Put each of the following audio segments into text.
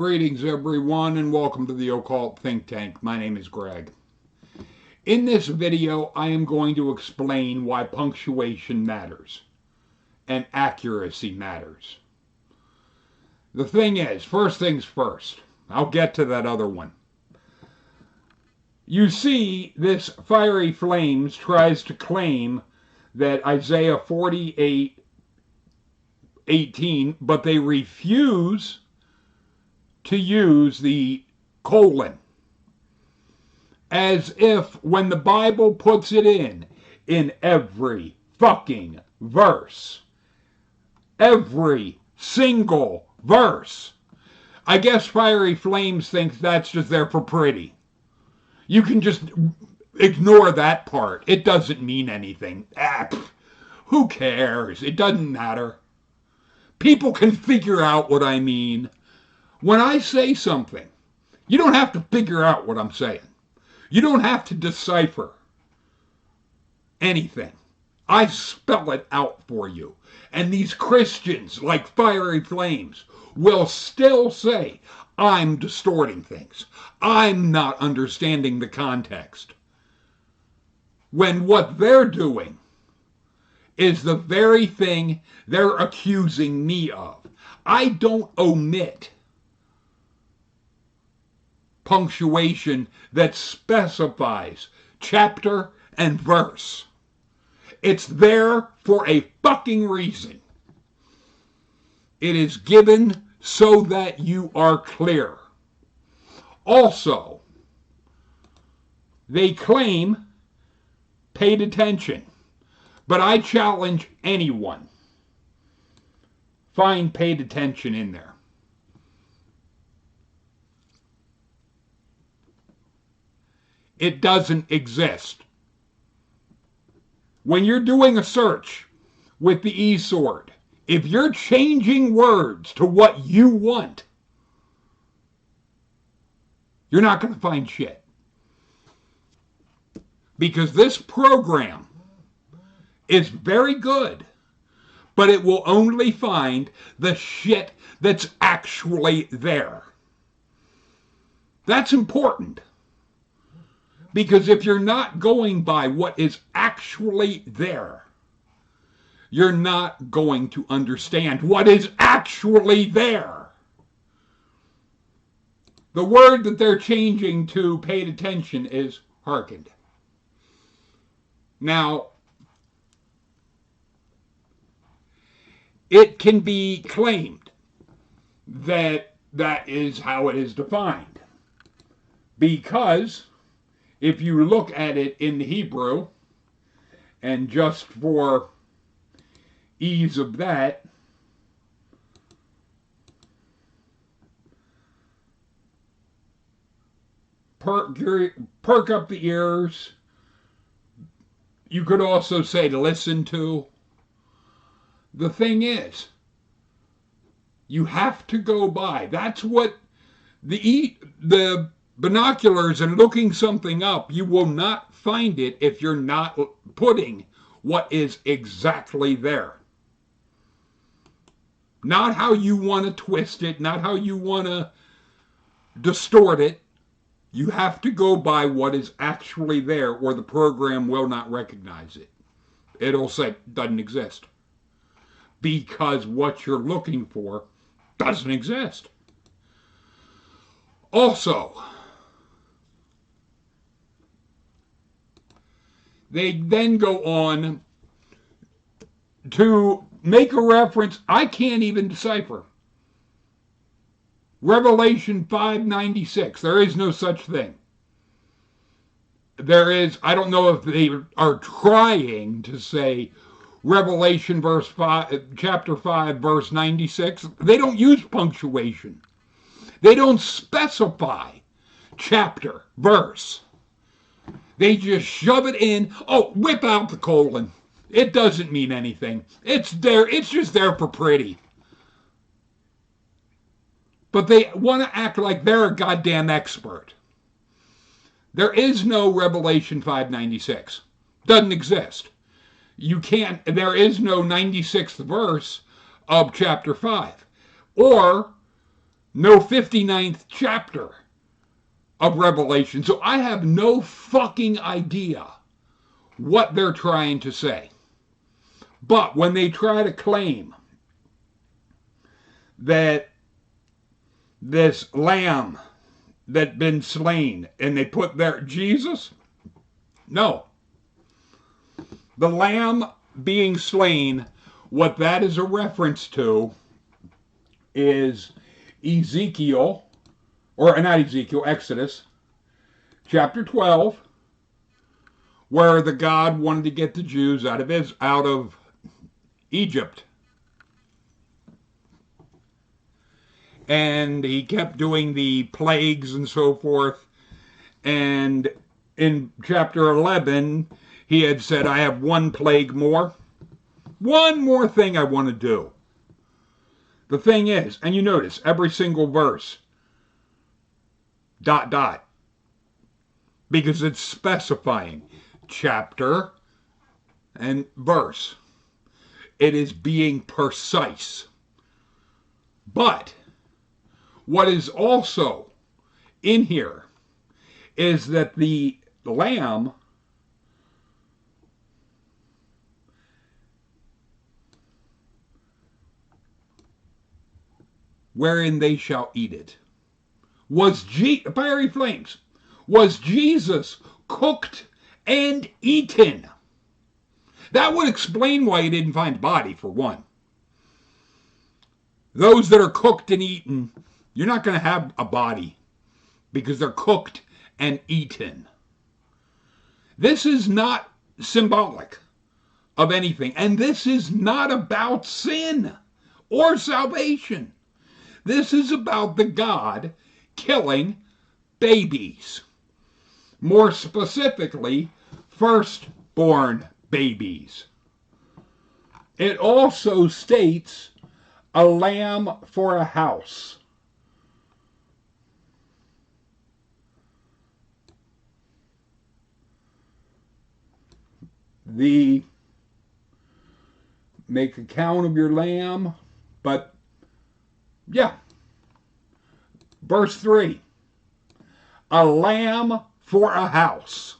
Greetings, everyone, and welcome to the Occult Think Tank. My name is Greg. In this video, I am going to explain why punctuation matters and accuracy matters. The thing is, first things first, I'll get to that other one. You see, this Fiery Flames tries to claim that Isaiah 48:18, but they refuse to use the colon, as if when the Bible puts it in every fucking verse, every single verse. I guess Fiery Flames thinks that's just there for pretty. You can just ignore that part. It doesn't mean anything. Who cares? It doesn't matter. People can figure out what I mean. When I say something, you don't have to figure out what I'm saying. You don't have to decipher anything. I spell it out for you. And these Christians, like Fiery Flames, will still say, I'm distorting things. I'm not understanding the context. When what they're doing is the very thing they're accusing me of. I don't omit punctuation that specifies chapter and verse. It's there for a fucking reason. It is given so that you are clear. Also, they claim paid attention, but I challenge anyone. Find paid attention in there. It doesn't exist. When you're doing a search with the e-sword, if you're changing words to what you want, you're not going to find shit. Because this program is very good, but it will only find the shit that's actually there. That's important. Because if you're not going by what is actually there, you're not going to understand what is actually there. The word that they're changing to paid attention is hearkened. Now, it can be claimed that that is how it is defined. Because if you look at it in the Hebrew, and just for ease of that, perk up the ears. You could also say to listen to. The thing is, you have to go by. That's what the binoculars and looking something up, you will not find it if you're not putting what is exactly there. Not how you want to twist it, not how you want to distort it. You have to go by what is actually there, or the program will not recognize it. It'll say it doesn't exist. Because what you're looking for doesn't exist. Also, they then go on to make a reference I can't even decipher. Revelation 5:96. There is no such thing. There is, I don't know if they are trying to say Revelation chapter 5, verse 96. They don't use punctuation. They don't specify chapter, verse. They just shove it in. Oh, whip out the colon. It doesn't mean anything. It's there. It's just there for pretty. But they want to act like they're a goddamn expert. There is no Revelation 5:96. Doesn't exist. You can't. There is no 96th verse of chapter 5. Or no 59th chapter of Revelation. So I have no fucking idea what they're trying to say. But when they try to claim that this lamb that been slain, and they put there Jesus, no. The lamb being slain, what that is a reference to is Ezekiel, or not Ezekiel, Exodus, chapter 12, where the God wanted to get the Jews out of Egypt. And he kept doing the plagues and so forth. And in chapter 11, he had said, I have one plague more. One more thing I want to do. The thing is, and you notice, every single verse, ... because it's specifying chapter and verse. It is being precise. But what is also in here is that the lamb wherein they shall eat it was fiery flames. Was Jesus cooked and eaten? That would explain why he didn't find a body, for one. Those that are cooked and eaten, you're not going to have a body because they're cooked and eaten. This is not symbolic of anything, and this is not about sin or salvation. This is about the God killing babies. More specifically, firstborn babies. It also states a lamb for a house. The make a count of your lamb, but yeah. Verse 3. A lamb for a house.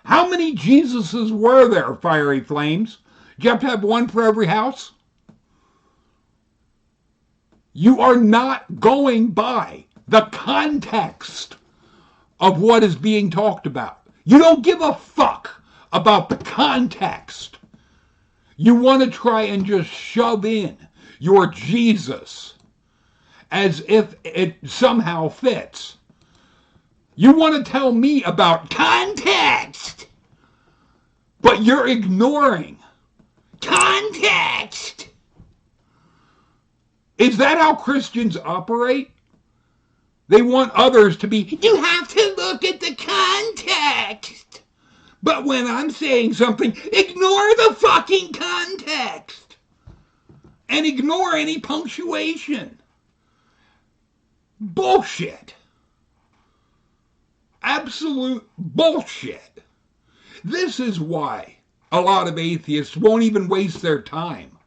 How many Jesuses were there, fiery flames? Do you have to have one for every house? You are not going by the context of what is being talked about. You don't give a fuck about the context. You want to try and just shove in your Jesus as if it somehow fits. You want to tell me about context, but you're ignoring context. Is that how Christians operate? They want others to be, you have to look at the context. But when I'm saying something, ignore the fucking context. And ignore any punctuation. Bullshit. Absolute bullshit. This is why a lot of atheists won't even waste their time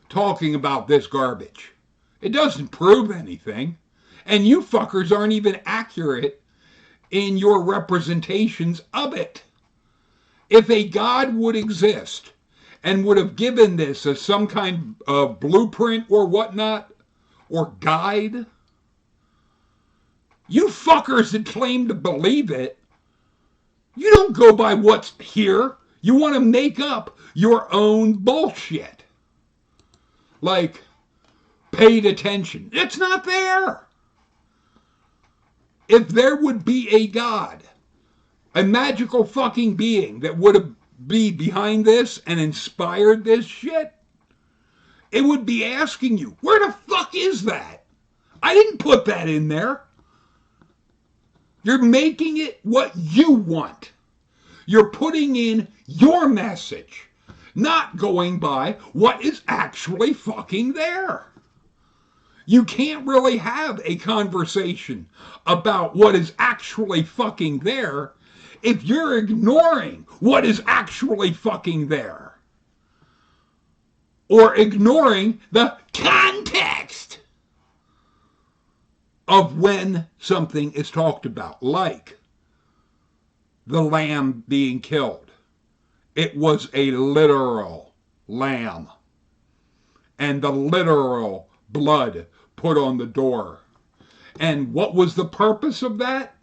talking about this garbage. It doesn't prove anything. And you fuckers aren't even accurate in your representations of it. If a God would exist and would have given this as some kind of blueprint or whatnot, or guide, you fuckers that claim to believe it, you don't go by what's here. You want to make up your own bullshit. Like, paid attention. It's not there. If there would be a God, a magical fucking being that would be behind this and inspired this shit, it would be asking you, where the fuck is that? I didn't put that in there. You're making it what you want. You're putting in your message, not going by what is actually fucking there. You can't really have a conversation about what is actually fucking there if you're ignoring what is actually fucking there. Or ignoring the context. of when something is talked about, like the lamb being killed. It was a literal lamb, and the literal blood put on the door. And what was the purpose of that?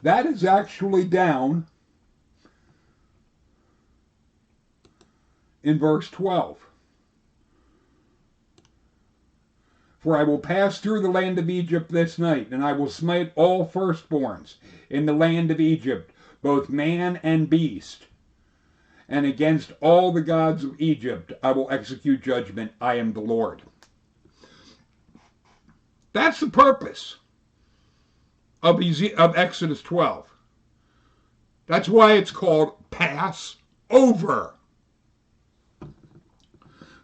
That is actually down in verse 12. For I will pass through the land of Egypt this night, and I will smite all firstborns in the land of Egypt, both man and beast. And against all the gods of Egypt I will execute judgment. I am the Lord. That's the purpose of Exodus 12. That's why it's called Passover.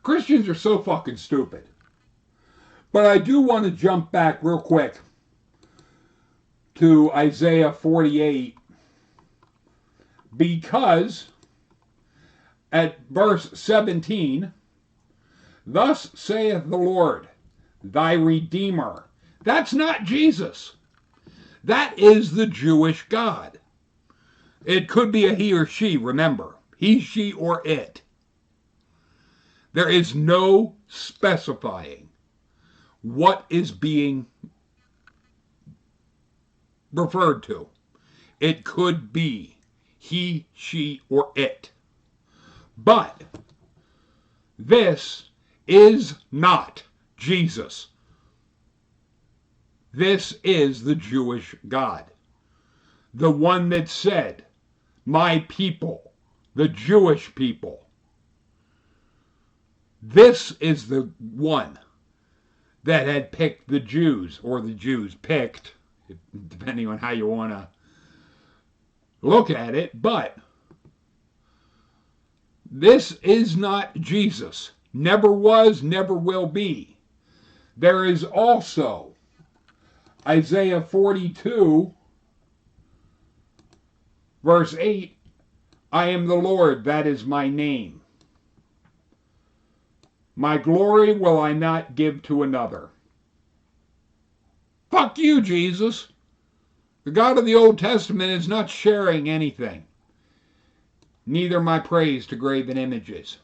Christians are so fucking stupid. But I do want to jump back real quick to Isaiah 48, because at verse 17, thus saith the Lord, thy Redeemer. That's not Jesus. That is the Jewish God. It could be a he or she, remember. He, she, or it. There is no specifying what is being referred to. It could be he, she, or it. But this is not Jesus. This is the Jewish God. The one that said, my people, the Jewish people. This is the one that had picked the Jews, or the Jews picked, depending on how you want to look at it, but this is not Jesus. Never was, never will be. There is also Isaiah 42, verse 8, I am the Lord, that is my name. My glory will I not give to another. Fuck you, Jesus. The God of the Old Testament is not sharing anything. Neither my praise to graven images.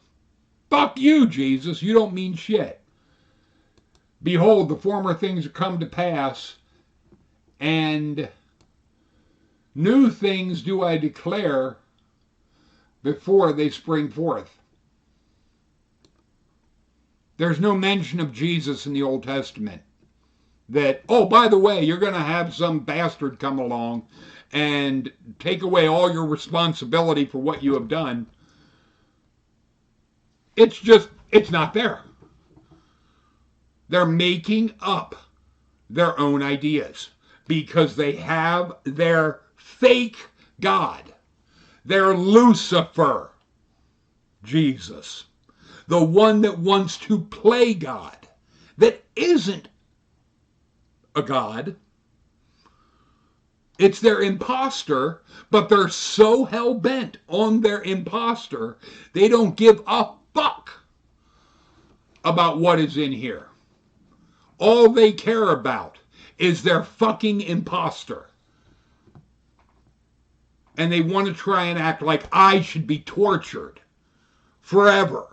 Fuck you, Jesus. You don't mean shit. Behold, the former things are come to pass, and new things do I declare before they spring forth. There's no mention of Jesus in the Old Testament. That, oh, by the way, you're going to have some bastard come along and take away all your responsibility for what you have done. It's not there. They're making up their own ideas because they have their fake God, their Lucifer, Jesus, the one that wants to play God, that isn't a God. It's their imposter, but they're so hell-bent on their imposter, they don't give a fuck about what is in here. All they care about is their fucking imposter. And they want to try and act like I should be tortured forever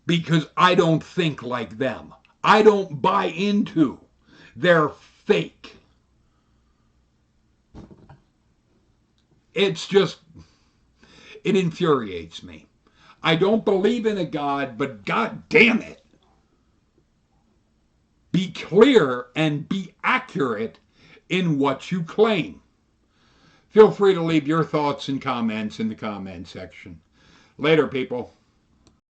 because I don't think like them. I don't buy into their fake. It's just, it infuriates me. I don't believe in a God, but God damn it. Be clear and be accurate in what you claim. Feel free to leave your thoughts and comments in the comment section. Later, people.